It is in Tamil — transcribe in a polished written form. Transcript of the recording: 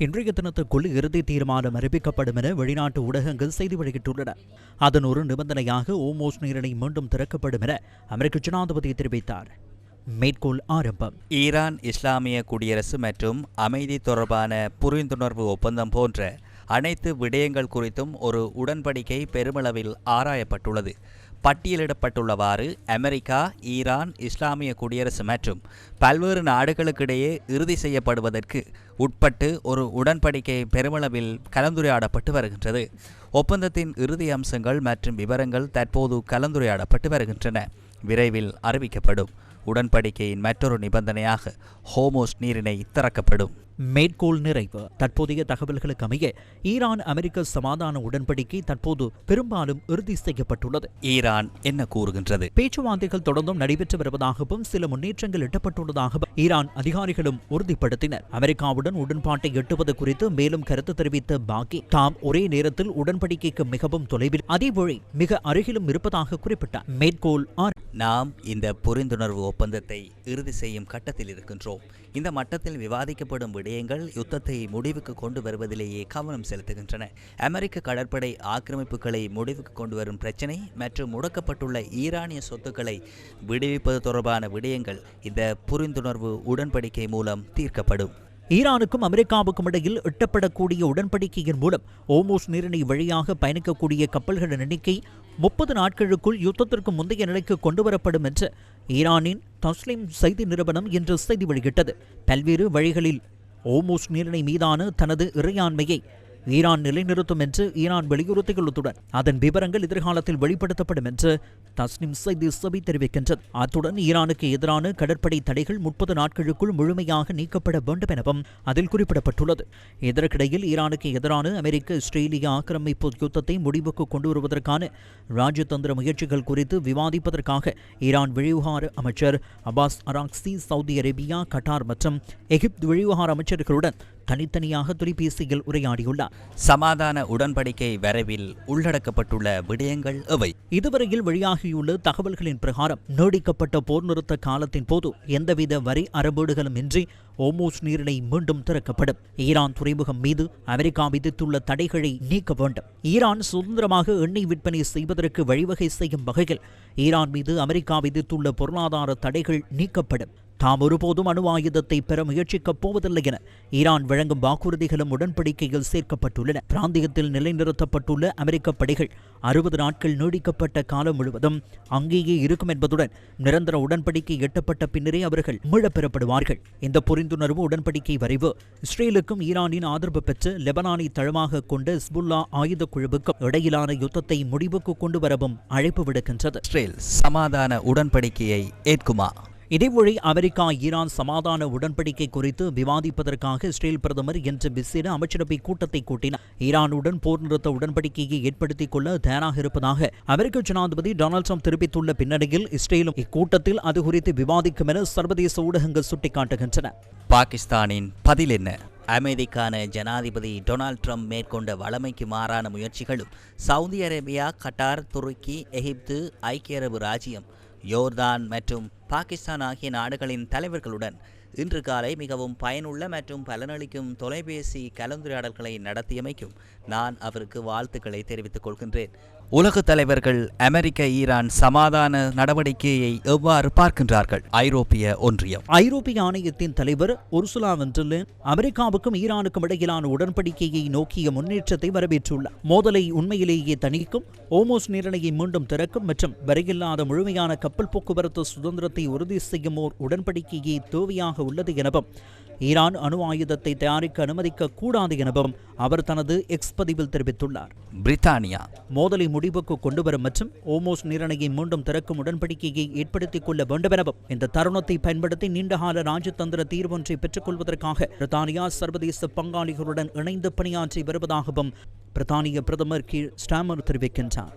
இன்றைய தினத்துக்குள் இறுதி தீர்மானம் அறிவிக்கப்படும் என வெளிநாட்டு ஊடகங்கள் செய்தி வெளியிட்டுள்ளன. அதன் ஒரு நிபந்தனையாக ஓமோஸ் நீரிணை மீண்டும் திறக்கப்படும் என அமெரிக்க ஜனாதிபதி தெரிவித்தார். மேற்கோள் ஆரம்பம். ஈரான் இஸ்லாமிய குடியரசு மற்றும் அமைதி தொடர்பான புரிந்துணர்வு ஒப்பந்தம் போன்ற அனைத்து விடயங்கள் குறித்தும் ஒரு உடன்படிக்கை பெருமளவில் ஆராயப்பட்டுள்ளது. பட்டியலிடப்பட்டுள்ளவாறு அமெரிக்கா, ஈரான், இஸ்லாமிய குடியரசு மற்றும் பல்வேறு நாடுகளுக்கிடையே இறுதி செய்யப்படுவதற்கு உட்பட்டு ஒரு உடன்படிக்கை பெருமளவில் கலந்துரையாடப்பட்டு வருகின்றது. ஒப்பந்தத்தின் இறுதி அம்சங்கள் மற்றும் விவரங்கள் தற்போது கலந்துரையாடப்பட்டு வருகின்றன. விரைவில் அறிவிக்கப்படும். உடன்படிக்கையின் மற்றொரு நிபந்தனையாக ஹோமோஸ் நீரிணை திறக்கப்படும். மேற்கோள் நிறைவு. தற்போதைய தகவல்களுக்கு அமைய ஈரான் அமெரிக்க சமாதான உடன்படிக்கை தற்போது பெரும்பாலும் இறுதி செய்யப்பட்டுள்ளது. ஈரான் என்ன கூறுகின்றது? பேச்சுவார்த்தைகள் தொடர்ந்தும் நடைபெற்று வருவதாகவும் சில முன்னேற்றங்கள் எட்டப்பட்டுள்ளதாகவும் ஈரான் அதிகாரிகளும் உறுதிப்படுத்தினர். அமெரிக்காவுடன் உடன்பாட்டை எட்டுவது குறித்து மேலும் கருத்து தெரிவித்த பாக்கி, தாம் ஒரே நேரத்தில் உடன்படிக்கைக்கு மிகவும் தொலைவில் அதேவழி மிக அருகிலும் இருப்பதாக குறிப்பிட்டார். மேற்கோள் நாம் இந்த புரிந்துணர்வு ஒப்பந்தத்தை இறுதி செய்யும் கட்டத்தில் இருக்கின்றோம். இந்த மட்டத்தில் விவாதிக்கப்படும் விடயங்கள் யுத்தத்தை முடிவுக்கு கொண்டு வருவதிலேயே கவனம் செலுத்துகின்றன. அமெரிக்க கடற்படை ஆக்கிரமிப்புகளை முடிவுக்கு கொண்டு வரும் பிரச்சினை மற்றும் முடக்கப்பட்டுள்ள ஈரானிய சொத்துக்களை விடுவிப்பது தொடர்பான விடயங்கள் இந்த புரிந்துணர்வு உடன்படிக்கை மூலம் தீர்க்கப்படும். ஈரானுக்கும் அமெரிக்காவுக்கும் இடையில் எட்டப்படக்கூடிய உடன்படிக்கையின் மூலம் ஓமோஸ் நீரிணை வழியாக பயணிக்கக்கூடிய கப்பல்களின் எண்ணிக்கை 30 நாட்களுக்குள் யுத்தத்திற்கு முந்தைய நிலைக்கு கொண்டுவரப்படும் என்று ஈரானின் தஸ்லீம் செய்தி நிறுவனம் இன்று செய்தி வெளியிட்டது. பல்வேறு வழிகளில் ஓமோஸ் நீரிணை மீதான தனது இறையாண்மையை ஈரான் நிலைநிறுத்தும் என்று ஈரான் வலியுறுத்தியுள்ளதுடன் அதன் விவரங்கள் எதிர்காலத்தில் வெளிப்படுத்தப்படும் என்று தஸ்னிம் செய்தி சபை தெரிவிக்கின்றது. அத்துடன் ஈரானுக்கு எதிரான கடற்படை தடைகள் 30 நாட்களுக்குள் முழுமையாக நீக்கப்பட வேண்டும் எனவும் அதில் குறிப்பிடப்பட்டுள்ளது. இதற்கிடையில் ஈரானுக்கு எதிரான அமெரிக்க இஸ்ரேலிய ஆக்கிரமிப்பு யுத்தத்தை முடிவுக்கு கொண்டு வருவதற்கான ராஜதந்திர முயற்சிகள் குறித்து விவாதிப்பதற்காக ஈரான் வெளிவிவகார அமைச்சர் Abbas Araghchi Saudi Arabia, Qatar மற்றும் எகிப்து வெளிவிவகார அமைச்சர்களுடன் தனித்தனியாக தொலைபேசியில் உரையாடியுள்ளார். சமாதான உடன்படிக்கை வரைவில் உள்ளடக்கப்பட்டுள்ள விடயங்கள் எவை? இதுவரையில் வெளியாகியுள்ள தகவல்களின் பிரகாரம் நீடிக்கப்பட்ட போர் நிறுத்த காலத்தின் போது எந்தவித வரி அறவீடுகளும் இன்றி ஓமோஸ் நீரிணை மீண்டும் திறக்கப்படும். ஈரான் துறைமுகம் மீது அமெரிக்கா விதித்துள்ள தடைகளை நீக்க வேண்டும். ஈரான் சுதந்திரமாக எண்ணெய் விற்பனை செய்வதற்கு வழிவகை செய்யும் வகையில் ஈரான் மீது அமெரிக்கா விதித்துள்ள பொருளாதார தடைகள் நீக்கப்படும். தாம் ஒருபோதும் அணு ஆயுதத்தை பெற முயற்சிக்கப் போவதில்லை என ஈரான் வழங்கும் வாக்குறுதிகளும் உடன்படிக்கையில் சேர்க்கப்பட்டுள்ளன. பிராந்தியத்தில் நிலைநிறுத்தப்பட்டுள்ள அமெரிக்க படைகள் 60 நாட்கள் நீடிக்கப்பட்ட காலம் முழுவதும் அங்கேயே இருக்கும் என்பதுடன் நிரந்தர உடன்படிக்கை எட்டப்பட்ட பின்னரே அவர்கள் மீளப்பெறப்படுவார்கள். இந்த புரிந்துணர்வு உடன்படிக்கை வரைவு இஸ்ரேலுக்கும் ஈரானின் ஆதரவு பெற்று லெபனானை தளமாக கொண்ட ஹிஸ்புல்லா ஆயுத குழுவுக்கும் இடையிலான யுத்தத்தை முடிவுக்கு கொண்டு வரவும் அழைப்பு விடுக்கின்றது. இஸ்ரேல் சமாதான உடன்படிக்கையை ஏற்குமா? இதேவழி அமெரிக்கா ஈரான் சமாதான உடன்படிக்கை குறித்து விவாதிப்பதற்காக இஸ்ரேல் பிரதமர் இன்று விசேட அமைச்சரவை கூட்டத்தை கூட்டினார். ஈரானுடன் போர் நிறுத்த உடன்படிக்கையை ஏற்படுத்திக் கொள்ள தயாராக இருப்பதாக அமெரிக்க ஜனாதிபதி டொனால்ட் ட்ரம்ப் தெரிவித்துள்ள பின்னணியில் இஸ்ரேலும் இக்கூட்டத்தில் அது குறித்து விவாதிக்கும் என சர்வதேச ஊடகங்கள் சுட்டிக்காட்டுகின்றன. பாகிஸ்தானின் பதில் என்ன? அமெரிக்கான ஜனாதிபதி டொனால்ட் ட்ரம்ப் மேற்கொண்ட வழமைக்கு மாறான முயற்சிகளும் சவுதி அரேபியா, கட்டார், துருக்கி, எகிப்து, ஐக்கிய அரபு ராஜ்யம், யோர்தான் மற்றும் பாகிஸ்தான் ஆகிய நாடுகளின் தலைவர்களுடன் இன்று காலை மிகவும் பயனுள்ள மற்றும் பலனளிக்கும் தொலைபேசி கலந்துரையாடல்களை நடத்தியமைக்கும் நான் அவருக்கு வாழ்த்துக்களை தெரிவித்துக் கொள்கின்றேன். உலக தலைவர்கள் அமெரிக்க ஈரான் சமாதான நடவடிக்கையை எவ்வாறு பார்க்கின்றார்கள்? ஐரோப்பிய ஒன்றியம். ஐரோப்பிய ஆணையத்தின் தலைவர் உர்சுலா வான் டெர் லேயன் அமெரிக்காவுக்கும் ஈரானுக்கும் இடையிலான உடன்படிக்கையை நோக்கிய முன்னேற்றத்தை வரவேற்றுள்ளார். மோதலை உண்மையிலேயே தணிக்கும், ஓமோஸ் நீரிணையை மீண்டும் திறக்கும் மற்றும் வரையில்லாத முழுமையான கப்பல் போக்குவரத்து சுதந்திரத்தை உறுதி செய்யும் ஓர் உடன்படிக்கையே தேவையாக உள்ளது எனவும் ஈரான் அணு ஆயுதத்தை தயாரிக்க அனுமதிக்க கூடாது எனவும் அவர் தனது எக்ஸ் பதிவில் தெரிவித்துள்ளார். பிரித்தானியா மோதலை முடிவுக்கு கொண்டுவரும் மற்றும் ஓமோஸ் நீரிணையை மீண்டும் திறக்கும் உடன்படிக்கையை ஏற்படுத்திக் கொள்ள வேண்டும் எனவும் இந்த தருணத்தை பயன்படுத்தி நீண்டகால ராஜதந்திர தீர்வொன்றை பெற்றுக் கொள்வதற்காக பிரித்தானியா சர்வதேச பங்காளிகளுடன் இணைந்து பணியாற்றி வருவதாகவும் பிரித்தானிய பிரதமர் கீர் ஸ்டாமர் தெரிவிக்கின்றார்.